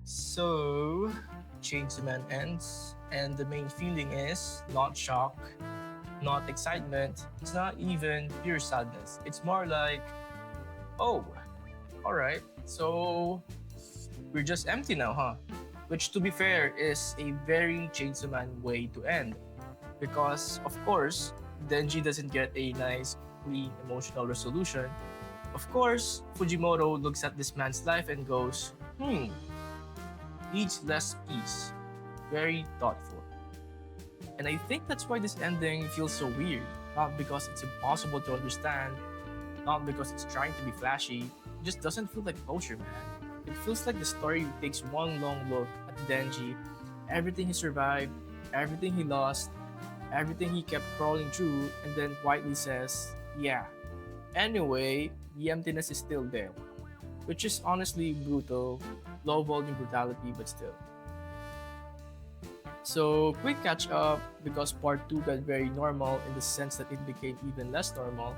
So, Chainsaw Man ends, and the main feeling is not shock, not excitement, it's not even pure sadness. It's more like, oh, alright, so we're just empty now, huh? Which, to be fair, is a very Chainsaw Man way to end. Because, of course, Denji doesn't get a nice, clean, emotional resolution. Of course, Fujimoto looks at this man's life and goes, needs less peace. Very thoughtful. And I think that's why this ending feels so weird. Not because it's impossible to understand, not because it's trying to be flashy. It just doesn't feel like closure, man. It feels like the story takes one long look at Denji, everything he survived, everything he lost, everything he kept crawling through, and then quietly says, yeah. Anyway, the emptiness is still there, which is honestly brutal, low volume brutality, but still. So, quick catch up because part 2 got very normal in the sense that it became even less normal.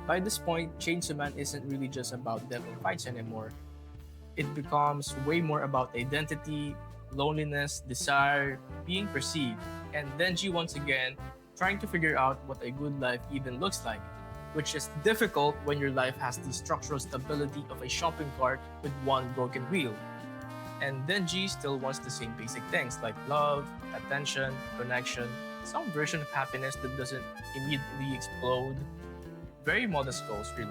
By this point, Chainsaw Man isn't really just about death and fights anymore. It becomes way more about identity, loneliness, desire, being perceived, and Denji once again trying to figure out what a good life even looks like, which is difficult when your life has the structural stability of a shopping cart with one broken wheel. And Denji still wants the same basic things like love, attention, connection, some version of happiness that doesn't immediately explode. Very modest goals, really.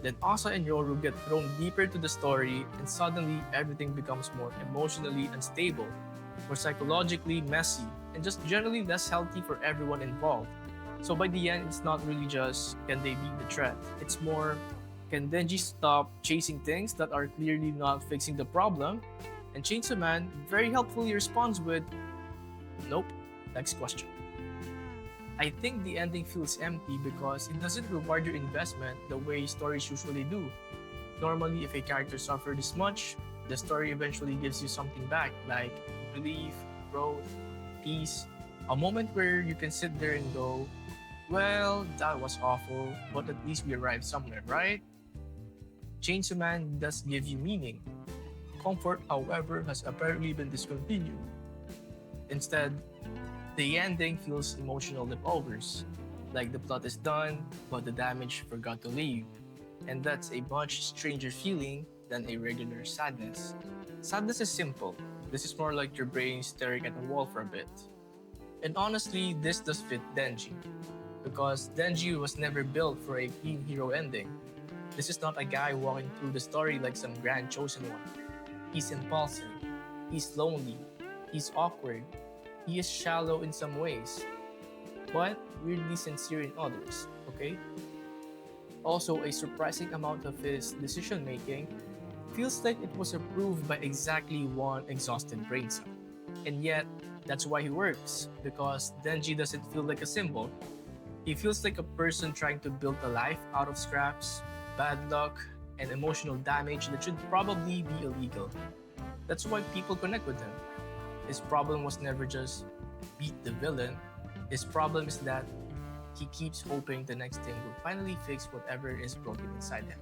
Then Asa and Yoru get thrown deeper to the story, and suddenly everything becomes more emotionally unstable, more psychologically messy, and just generally less healthy for everyone involved. So by the end, it's not really just can they beat the threat, it's more can Denji stop chasing things that are clearly not fixing the problem? And Chainsaw Man very helpfully responds with, nope, next question. I think the ending feels empty because it doesn't reward your investment the way stories usually do. Normally, if a character suffered this much, the story eventually gives you something back, like relief, growth, peace, a moment where you can sit there and go, well, that was awful, but at least we arrived somewhere, right? Chainsaw Man does give you meaning. Comfort, however, has apparently been discontinued. Instead, the ending feels emotional leftovers, like the plot is done, but the damage forgot to leave. And that's a much stranger feeling than a regular sadness. Sadness is simple. This is more like your brain staring at a wall for a bit. And honestly, this does fit Denji, because Denji was never built for a clean hero ending. This is not a guy walking through the story like some grand chosen one. He's impulsive, he's lonely, he's awkward, he is shallow in some ways, but weirdly sincere in others, okay? Also, a surprising amount of his decision making feels like it was approved by exactly one exhausted brain cell. And yet, that's why he works, because Denji doesn't feel like a symbol. He feels like a person trying to build a life out of scraps, bad luck, and emotional damage that should probably be illegal. That's why people connect with him. His problem was never just beat the villain. His problem is that he keeps hoping the next thing will finally fix whatever is broken inside him.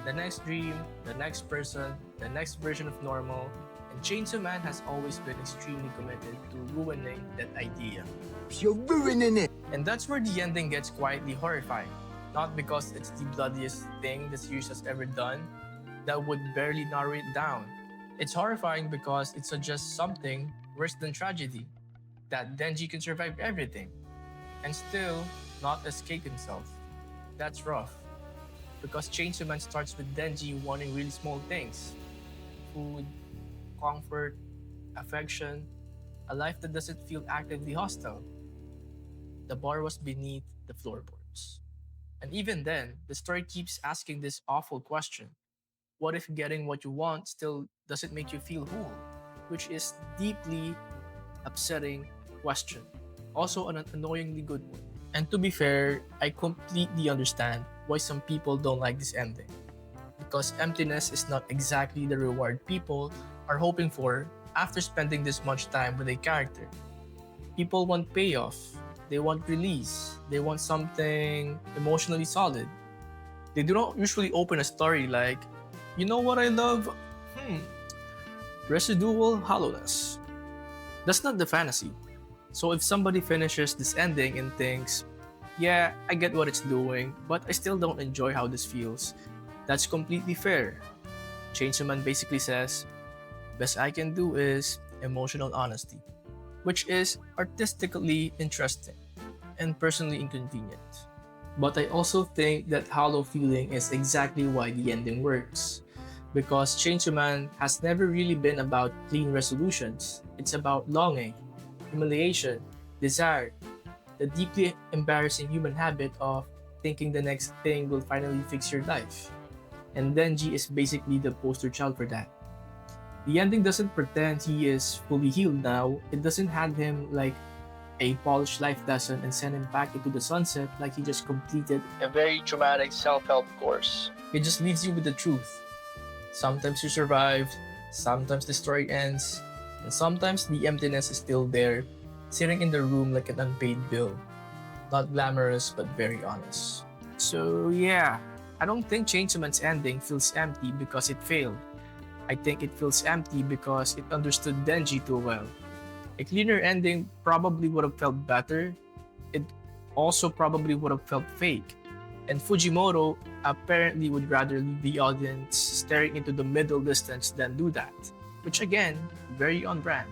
The next dream, the next person, the next version of normal, and Chainsaw Man has always been extremely committed to ruining that idea. You're ruining it. And that's where the ending gets quietly horrifying. Not because it's the bloodiest thing the series has ever done, that would barely narrow it down. It's horrifying because it suggests something worse than tragedy, that Denji can survive everything and still not escape himself. That's rough, because Chainsaw Man starts with Denji wanting really small things: food, comfort, affection, a life that doesn't feel actively hostile. The bar was beneath the floorboards. And even then, the story keeps asking this awful question: what if getting what you want still doesn't make you feel whole? Which is deeply upsetting question. Also an annoyingly good one. And to be fair, I completely understand why some people don't like this ending. Because emptiness is not exactly the reward people are hoping for after spending this much time with a character. People want payoff, they want release, they want something emotionally solid. They do not usually open a story like, you know what I love? Hmm, Residual hollowness. That's not the fantasy. So if somebody finishes this ending and thinks, yeah, I get what it's doing, but I still don't enjoy how this feels, that's completely fair. Chainsaw Man basically says, best I can do is emotional honesty, which is artistically interesting and personally inconvenient. But I also think that hollow feeling is exactly why the ending works. Because Chainsaw Man has never really been about clean resolutions. It's about longing, humiliation, desire, the deeply embarrassing human habit of thinking the next thing will finally fix your life. And Denji is basically the poster child for that. The ending doesn't pretend he is fully healed now, it doesn't hand him like a polished life lesson and send him back into the sunset like he just completed a very traumatic self help course. It just leaves you with the truth. Sometimes you survive, sometimes the story ends, and sometimes the emptiness is still there, sitting in the room like an unpaid bill. Not glamorous, but very honest. So, yeah, I don't think Chainsaw Man's ending feels empty because it failed. I think it feels empty because it understood Denji too well. A cleaner ending probably would have felt better. It also probably would have felt fake. And Fujimoto apparently would rather leave the audience staring into the middle distance than do that. Which again, very on brand.